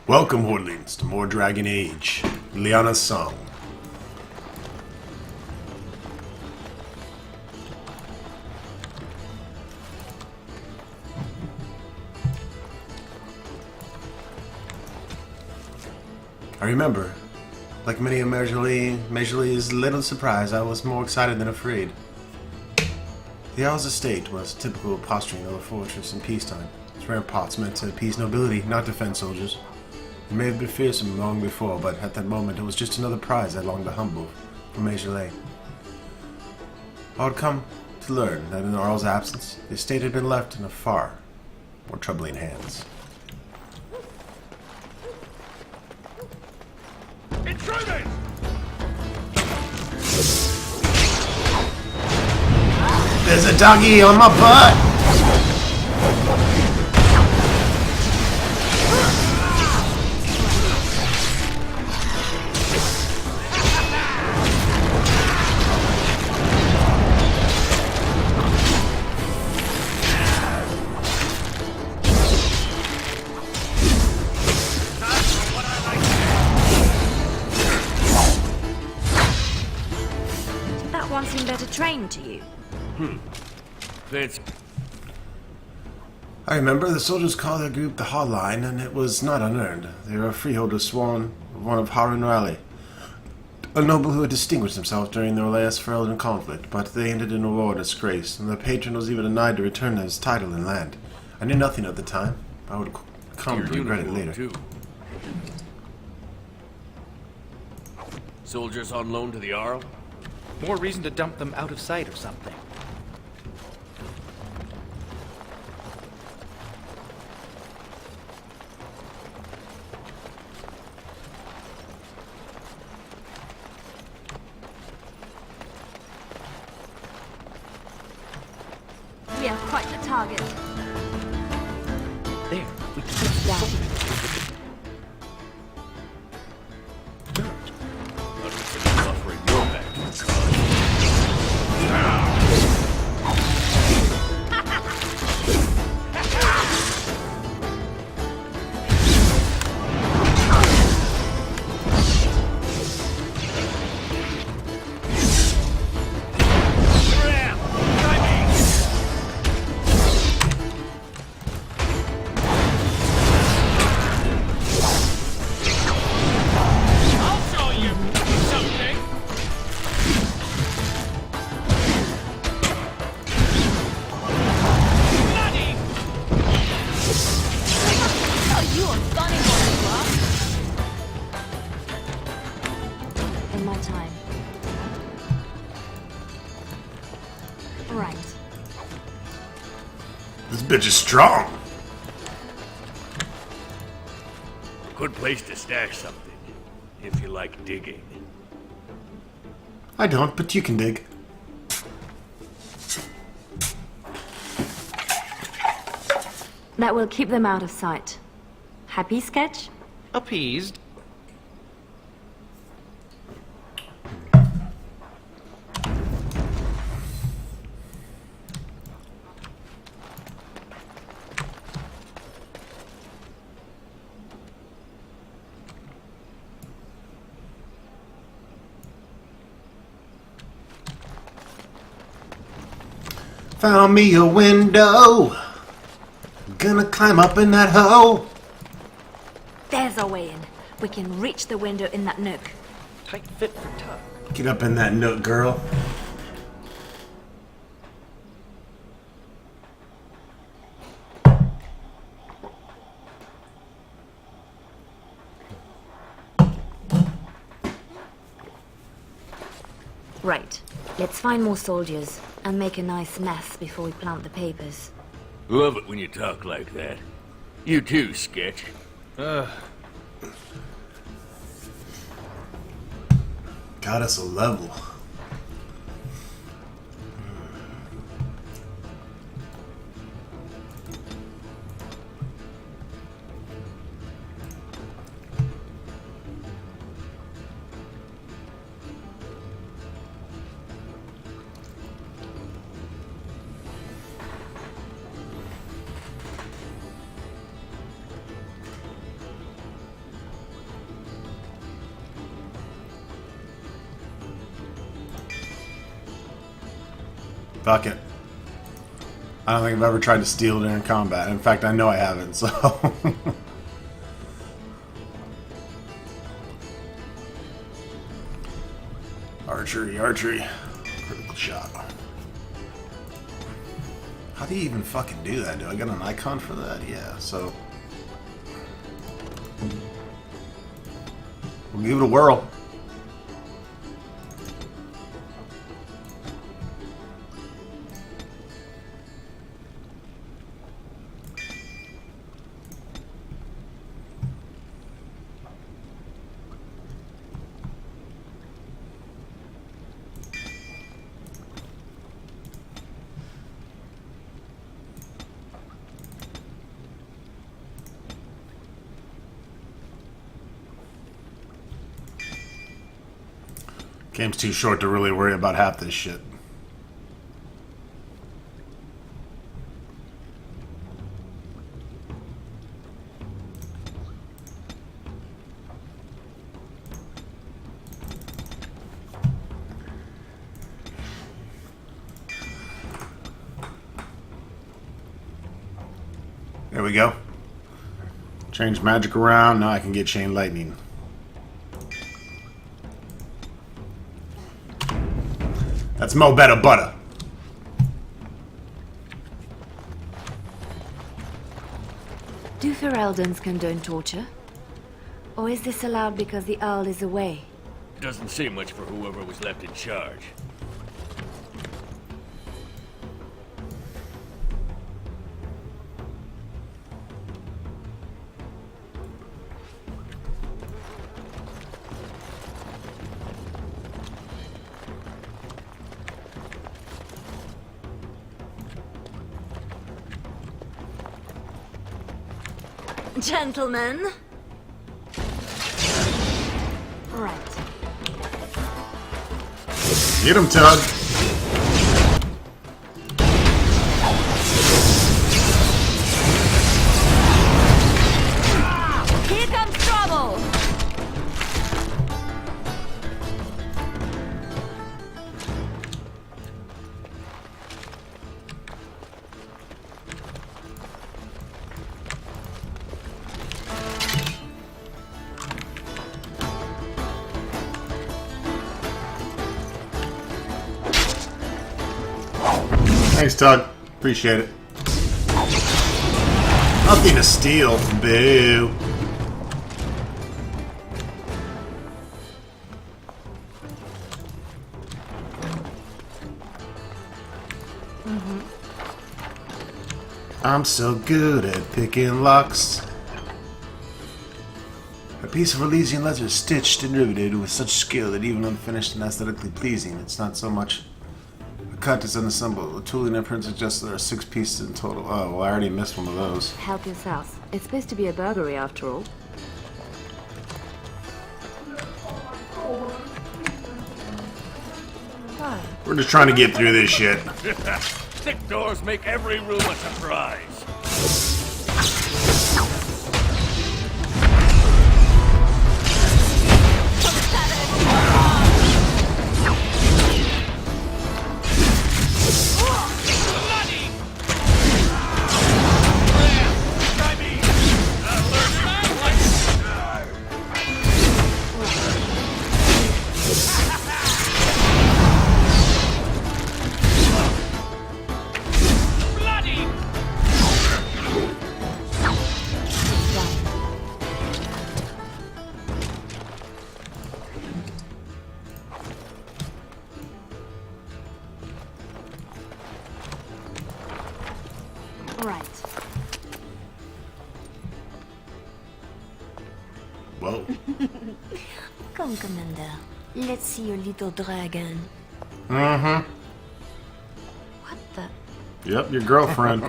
Welcome, Hordlings, to more Dragon Age. Leliana's Song. I remember, like many of Majorly's little surprise, I was more excited than afraid. The Jarl's estate was typical posturing of a fortress in peacetime. Its ramparts meant to appease nobility, not defend soldiers. It may have been fearsome long before, but at that moment it was just another prize I longed to humble from Majorly. I had come to learn that in the Jarl's absence, the estate had been left in a far more troubling hands. Intruders! There's a doggy on my butt! That one seemed better trained to you. Fancy. I remember the soldiers called their group the Hardline, and it was not unearned. They were freeholders sworn of one of Harun Raleigh, a noble who had distinguished himself during the last Ferelden conflict, but they ended in a war of disgrace, and the patron was even denied to return his title and land. I knew nothing at the time. I would come to regret it later. Too. Soldiers on loan to the Jarl? More reason to dump them out of sight or something. We are quite the target. There, we can put Down. Not consider offering your back to the cause. I'll show you something. Bloody! Oh, you are funny one, you are. In my time. Right. This bitch is strong! Good place to stash something, if you like digging. I don't, but you can dig. That will keep them out of sight. Happy, Sketch? appeased. Found me a window. Gonna climb up in that hole. There's our way in. We can reach the window in that nook. Tight fit for Tug. Get up in that nook, girl. Right. Let's find more soldiers and make a nice mess before we plant the papers. Love it when you talk like that. You too, Sketch. Got us a level. Fuck it. I don't think I've ever tried to steal during combat. In fact, I know I haven't, so... Archery, archery. Critical shot. How do you even fucking do that? Do I got an icon for that? Yeah, so... We'll give it a whirl. Game's too short to really worry about half this shit. There we go. Change magic around. Now I can get chain lightning. That's mo better butter. Do Ferelden's condone torture? Or is this allowed because the Earl is away? Doesn't say much for whoever was left in charge. Gentlemen. Right. Get him, Tug. Here comes trouble! Thanks, Tug. Appreciate it. Nothing to steal. Boo. I'm so good at picking locks. A piece of Elysian leather stitched and riveted with such skill that even unfinished and aesthetically pleasing, it's not so much a cut as an assemble. The tooling and print suggests there are 6 pieces in total. Oh, well, I already missed one of those. Help yourselves. It's supposed to be a burglary after all. We're just trying to get through this shit. Thick doors make every room a surprise. Right. Whoa. Come, Commander. Let's see your little dragon. Mm-hmm. What the? Yep, your girlfriend.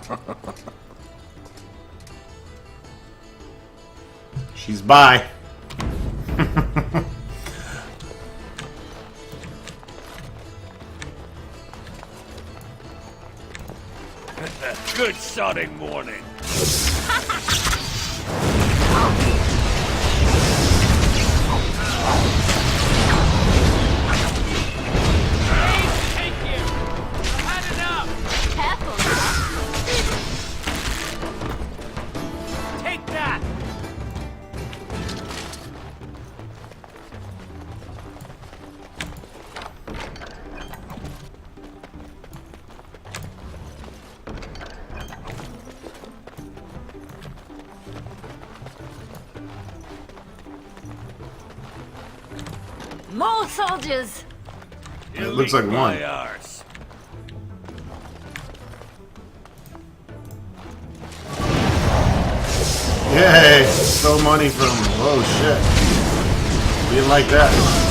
She's bi. Good sodding morning. Take you. I've had enough. More soldiers! It looks like Illegal one. my arse. Yay! Stole money from him. Oh shit. We didn't like that.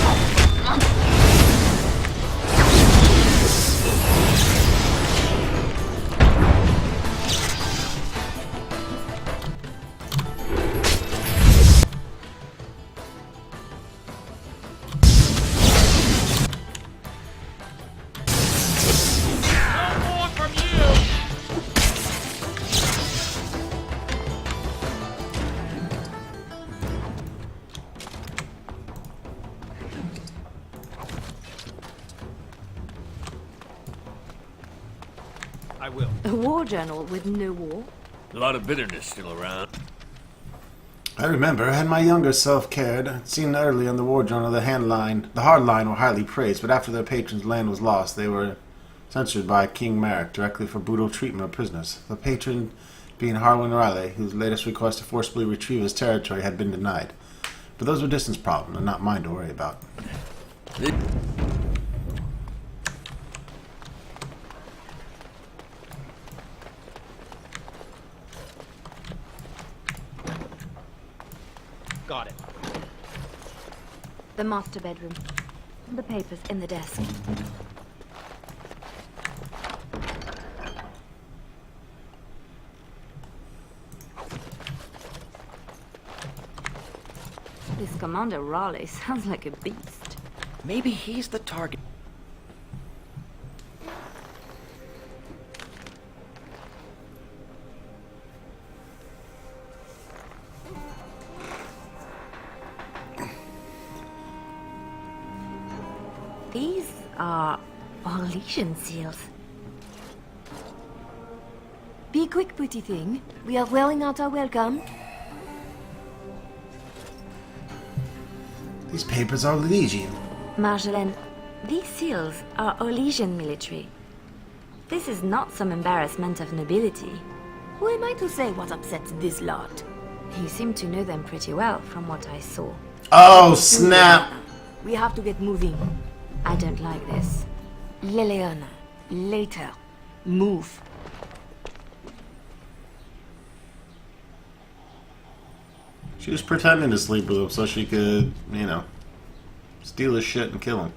I will. A war journal with no war? A lot of bitterness still around. I remember, had my younger self cared, I'd seen early in the war journal the hard line were highly praised, but after their patron's land was lost, they were censured by King Merrick directly for brutal treatment of prisoners. The patron being Harwin Riley, whose latest request to forcibly retrieve his territory had been denied. But those were distance problems, and not mine to worry about. Got it. The master bedroom. The papers in the desk. This Commander Raleigh sounds like a beast. Maybe he's the target. These are Orlesian seals. Be quick, pretty thing. We are wearing out our welcome. These papers are Legion. Marjolaine, these seals are Orlesian military. This is not some embarrassment of nobility. Who am I to say what upsets this lot? You seem to know them pretty well from what I saw. Oh, snap! We have to get moving. I don't like this. Leliana, later. Move. She was pretending to sleep with him so she could, steal his shit and kill him.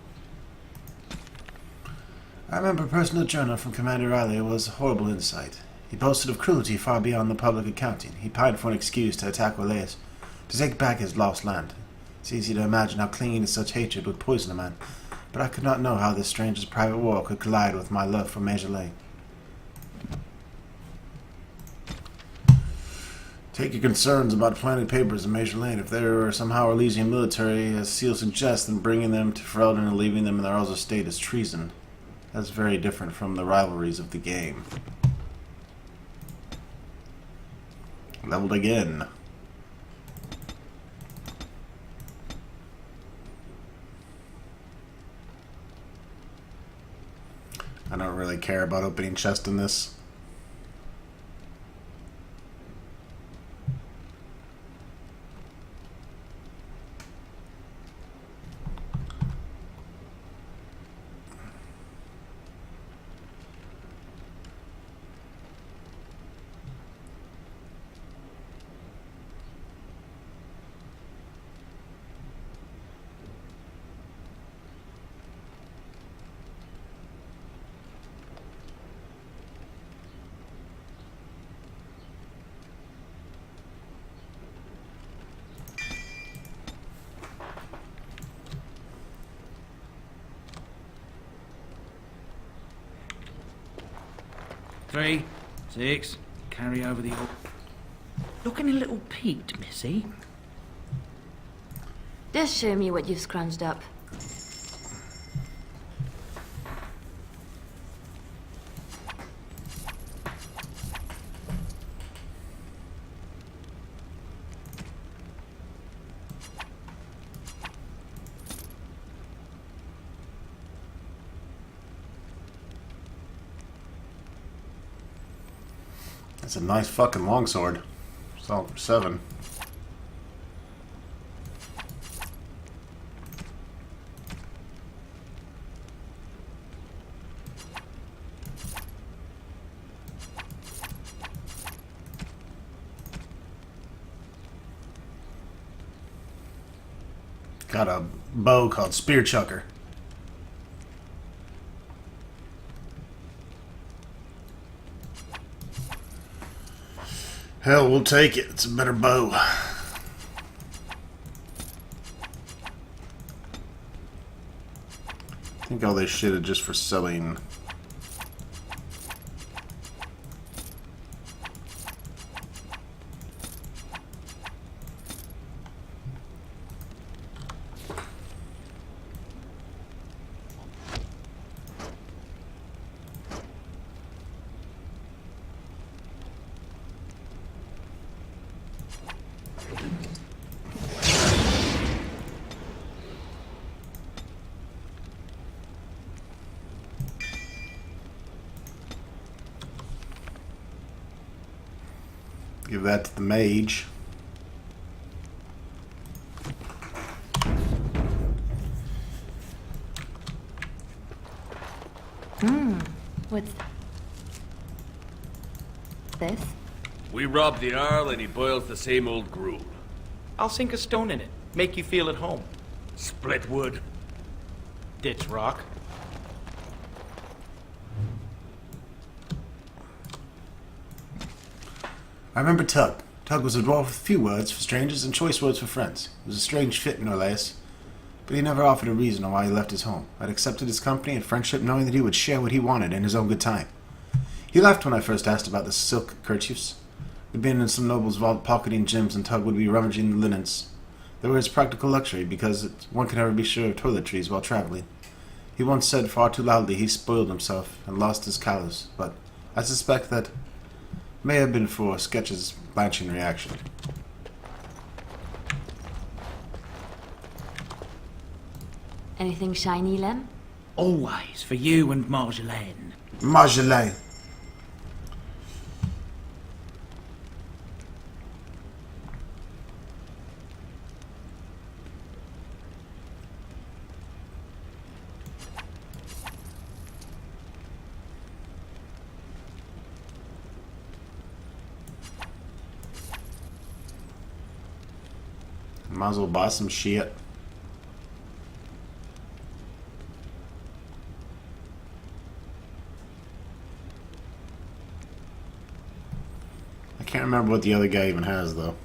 I remember a personal journal from Commander Riley was a horrible insight. He boasted of cruelty far beyond the public accounting. He pined for an excuse to attack Orleans, to take back his lost land. It's easy to imagine how clinging to such hatred would poison a man, but I could not know how this stranger's private war could collide with my love for Majorlane. Take your concerns about planting papers in Majorlane. If they are somehow Orlesian military, as Seal suggests, then bringing them to Ferelden and leaving them in the Earl's estate is treason. That's very different from the rivalries of the game. Leveled again. I don't really care about opening chest in this. Three, 6, carry over the old... Looking a little peaked, Missy. Just show me what you've scrunched up. That's a nice fucking longsword. Solid for 7. Got a bow called Spear Chucker. Hell, we'll take it. It's a better bow. I think all this shit is just for selling. Give that to the mage. What's this? We rob the Arl and he boils the same old gruel. I'll sink a stone in it. Make you feel at home. Split wood. Ditch rock. I remember Tug. Tug was a dwarf with few words for strangers and choice words for friends. It was a strange fit, no less. But he never offered a reason on why he left his home. I'd accepted his company and friendship knowing that he would share what he wanted in his own good time. He laughed when I first asked about the silk kerchiefs. We'd been in some noble's vault pocketing gems and Tug would be rummaging the linens. They were his practical luxury because one could never be sure of toiletries while traveling. He once said far too loudly he spoiled himself and lost his callous, but I suspect that may have been for Sketch's blanching reaction. Anything shiny, Lem? Always for you and Marjolaine. Marjolaine. Might as well buy some shit. I can't remember what the other guy even has, though.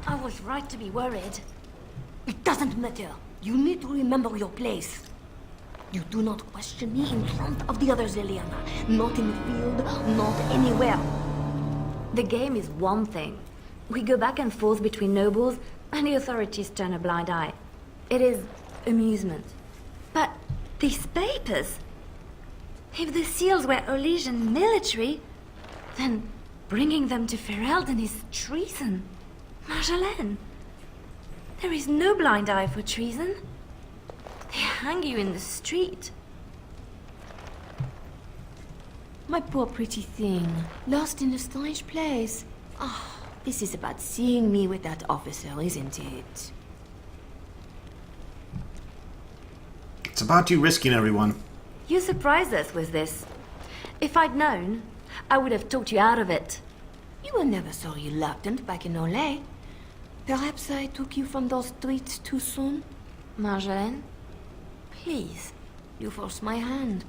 I was right to be worried. It doesn't matter. You need to remember your place. You do not question me in front of the others, Leliana. Not in the field, not anywhere. The game is one thing. We go back and forth between nobles, and the authorities turn a blind eye. It is amusement. But these papers... If the seals were Orlesian military, then bringing them to Ferelden is treason. Marjolaine, there is no blind eye for treason. They hang you in the street. My poor pretty thing, lost in a strange place. This is about seeing me with that officer, isn't it? It's about you risking everyone. You surprised us with this. If I'd known, I would have talked you out of it. You were never so reluctant back in Olay. Perhaps I took you from those streets too soon? Marjolaine? Please, you forced my hand.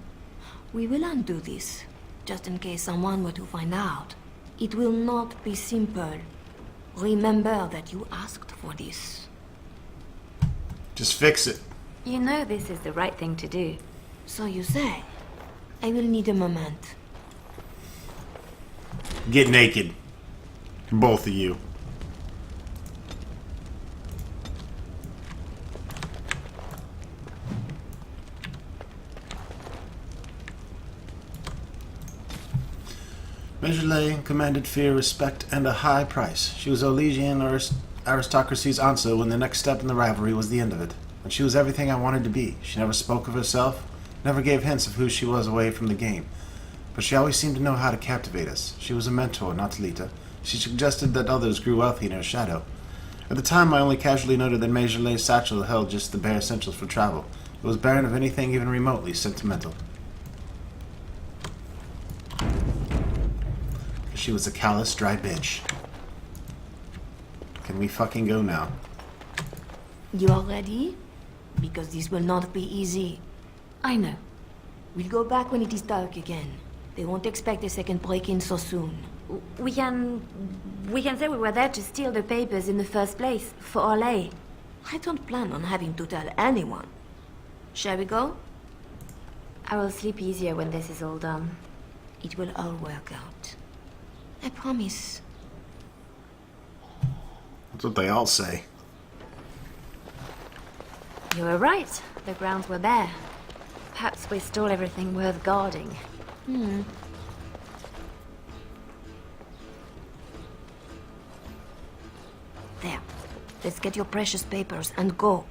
We will undo this, just in case someone were to find out. It will not be simple. Remember that you asked for this. Just fix it. You know this is the right thing to do. So you say. I will need a moment. Get naked. Both of you. Marjolaine commanded fear, respect, and a high price. She was Orlesian aristocracy's answer when the next step in the rivalry was the end of it. And she was everything I wanted to be. She never spoke of herself, never gave hints of who she was away from the game. But she always seemed to know how to captivate us. She was a mentor, not Talita. She suggested that others grew wealthy in her shadow. At the time, I only casually noted that Majorlay's satchel held just the bare essentials for travel. It was barren of anything even remotely sentimental. She was a callous, dry bitch. Can we fucking go now? You are ready? Because this will not be easy. I know. We'll go back when it is dark again. They won't expect a second break-in so soon. We can say we were there to steal the papers in the first place, for Orlais. I don't plan on having to tell anyone. Shall we go? I will sleep easier when this is all done. It will all work out. I promise. That's what they all say. You were right. The grounds were bare. Perhaps we stole everything worth guarding. There. Let's get your precious papers and go.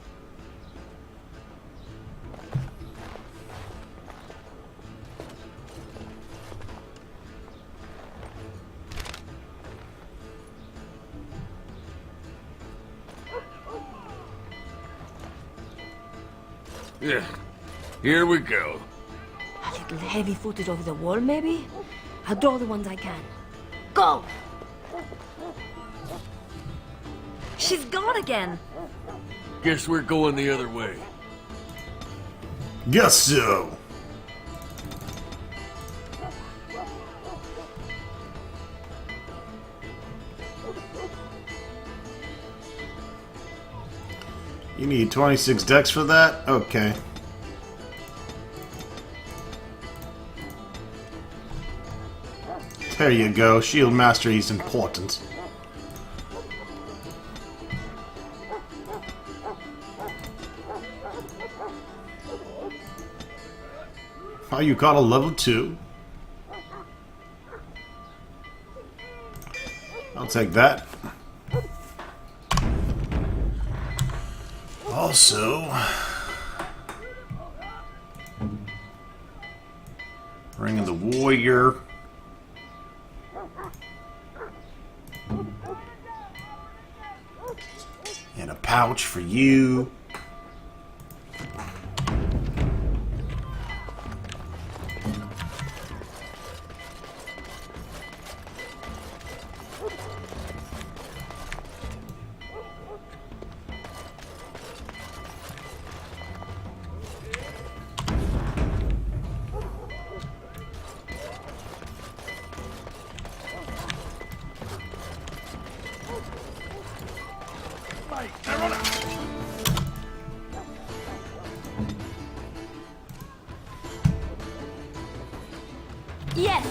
Yeah. Here we go. A little heavy-footed over the wall, maybe? I'll draw the ones I can. Go! She's gone again! Guess we're going the other way. Guess so. You need 26 decks for that? Okay. There you go. Shield mastery is important. Oh, you got a level 2? I'll take that. Also, Ring of the Warrior. And a pouch for you. Yes!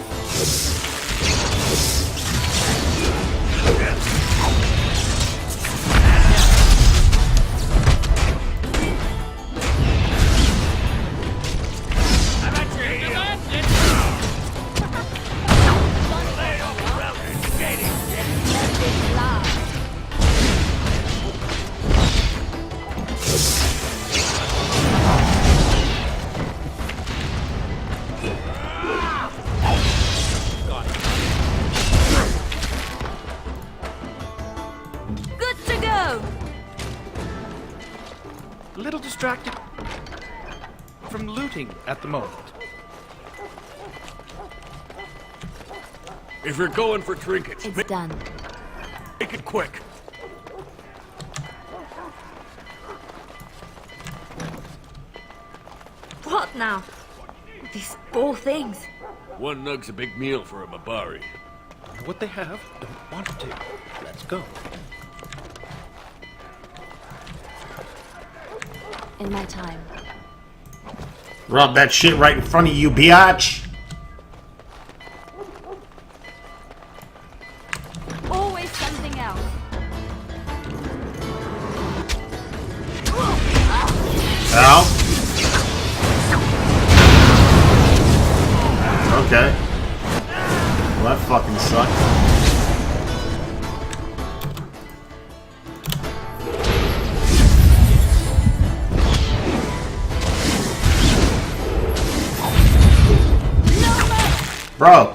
Good to go! A little distracted from looting at the moment. If you're going for trinkets, It's done. make it quick. What now? These poor things. One nug's a big meal for a Mabari. Know what they have, don't want to. Let's go. In my time. Rub that shit right in front of you, biatch. Always something else. Ow. Okay. Well, that fucking sucked. Bro.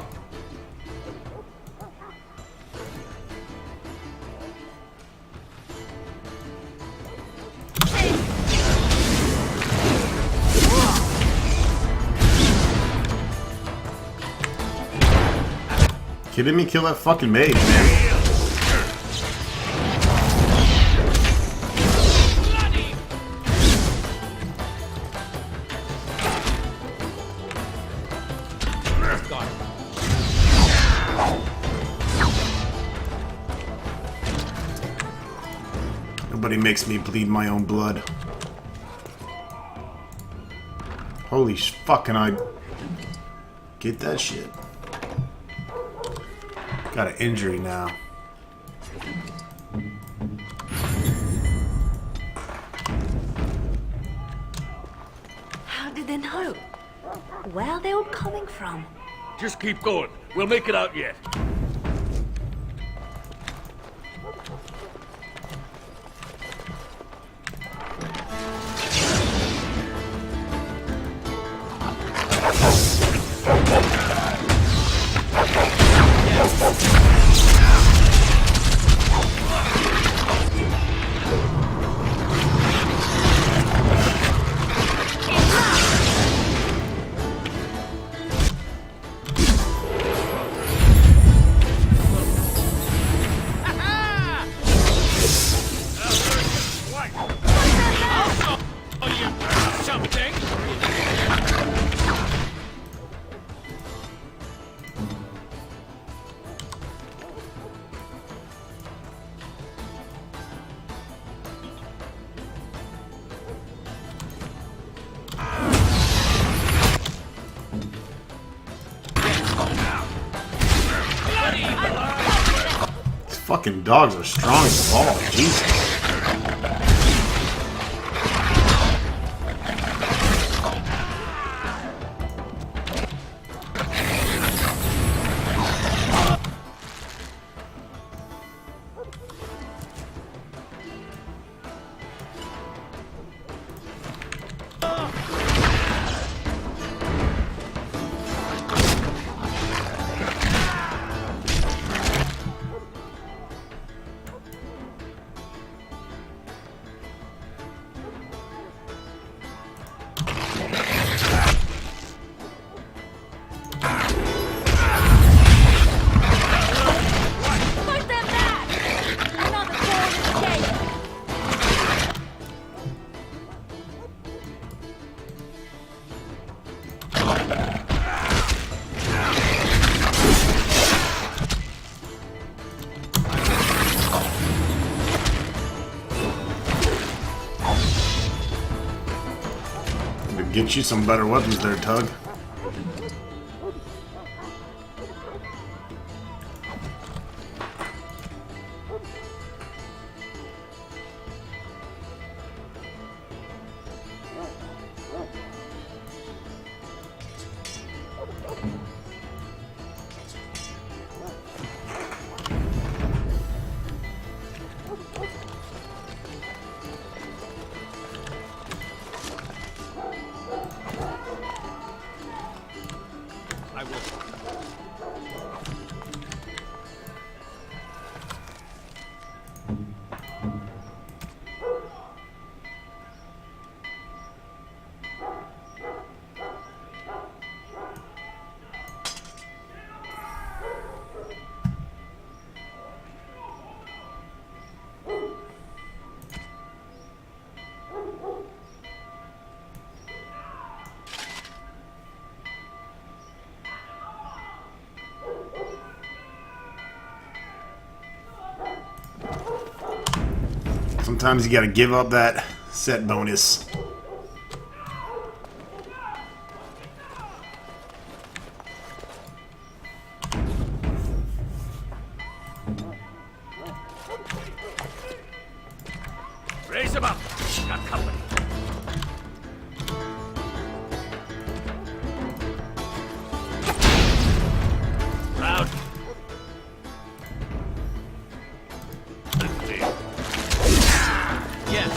kidding me? Kill that fucking mage, man. Nobody makes me bleed my own blood. Holy fuck, can I get that shit? Got an injury now. How did they know? Where are they all coming from? Just keep going. We'll make it out yet. Fucking dogs are strong as balls. Jesus. Fight them back! Another sword in the cave! To get you some better weapons there, Tug. I will. Sometimes you gotta give up that set bonus. Raise him up. Got company. Round. Clear. Yeah.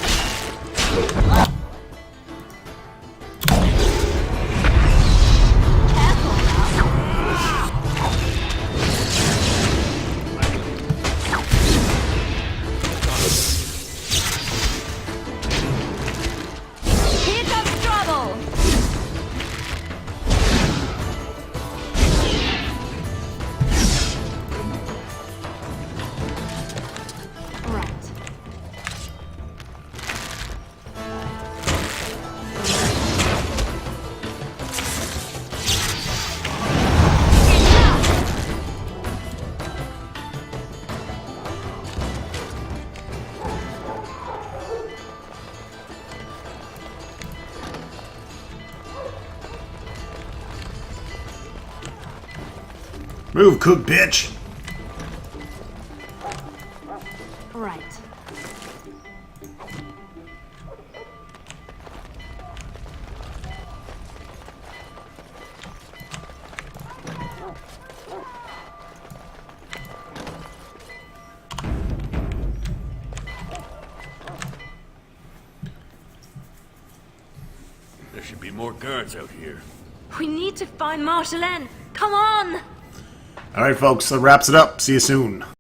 Move, cook, bitch! Right. There should be more guards out here. We need to find Marshal N. Come on! Alright, folks, that wraps it up. See you soon.